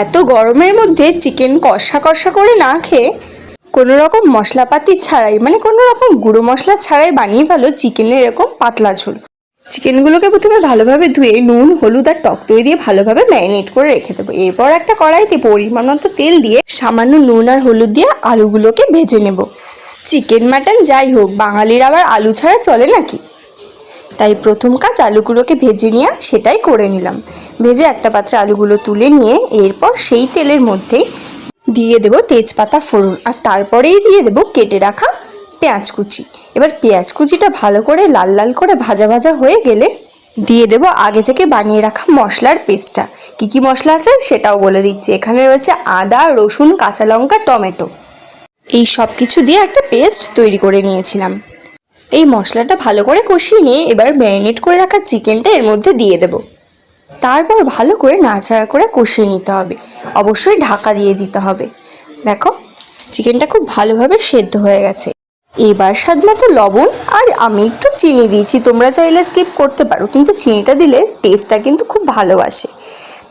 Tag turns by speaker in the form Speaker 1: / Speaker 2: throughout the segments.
Speaker 1: এত গরমের মধ্যে চিকেন কষা কষা করে না খেয়ে কোনো রকম মশলাপাতি ছাড়াই, মানে কোনো রকম গুঁড়ো মশলা ছাড়াই বানিয়ে ফেলো চিকেনের এরকম পাতলা ঝোল। চিকেনগুলোকে প্রথমে ভালোভাবে ধুয়ে নুন, হলুদ আর টক দই দিয়ে ভালোভাবে ম্যারিনেট করে রেখে দেবো। এরপর একটা কড়াইতে পরিমাণ মতো তেল দিয়ে সামান্য নুন আর হলুদ দিয়ে আলুগুলোকে ভেজে নেব। চিকেন মাটন যাই হোক, বাঙালির আবার আলু ছাড়া চলে নাকি? তাই প্রথম কাজ আলুগুলোকে ভেজে নেওয়া, সেটাই করে নিলাম। ভেজে একটা পাত্রে আলুগুলো তুলে নিয়ে এরপর সেই তেলের মধ্যেই দিয়ে দেবো তেজপাতা ফোড়ন, আর তারপরেই দিয়ে দেবো কেটে রাখা পেঁয়াজ কুচি। এবার পেঁয়াজ কুচিটা ভালো করে লাল লাল করে ভাজা ভাজা হয়ে গেলে দিয়ে দেবো আগে থেকে বানিয়ে রাখা মশলার পেস্টটা। কী কী মশলা আছে সেটাও বলে দিচ্ছি। এখানে রয়েছে আদা, রসুন, কাঁচা লঙ্কা, টমেটো, এই সব কিছু দিয়ে একটা পেস্ট তৈরি করে নিয়েছিলাম। এই মশলাটা ভালো করে কষিয়ে নিয়ে এবার ম্যারিনেট করে রাখা চিকেনটা এর মধ্যে দিয়ে দেব। তারপর ভালো করে নাড়াচাড়া করে কষিয়ে নিতে হবে, অবশ্যই ঢাকা দিয়ে দিতে হবে। দেখো চিকেনটা খুব ভালোভাবে সেদ্ধ হয়ে গেছে। এবার স্বাদ মতো লবণ, আর আমি একটু চিনি দিয়েছি, তোমরা চাইলে স্কিপ করতে পারো, কিন্তু চিনিটা দিলে টেস্টটা কিন্তু খুব ভালো আসে।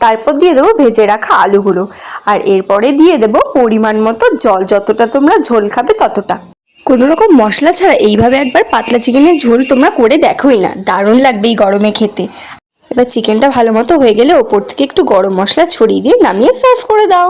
Speaker 1: তারপর দিয়ে দেবো ভেজে রাখা আলুগুলো, আর এরপরে দিয়ে দেবো পরিমাণ মতো জল, যতটা তোমরা ঝোল খাবে ততটা। কোনো রকম মশলা ছাড়া এইভাবে একবার পাতলা চিকেনের ঝোল তোমরা করে দেখোই না, দারুণ লাগবে এই গরমে খেতে। এবার চিকেনটা ভালো মতো হয়ে গেলে ওপর থেকে একটু গরম মশলা ছড়িয়ে দিয়ে নামিয়ে সার্ভ করে দাও।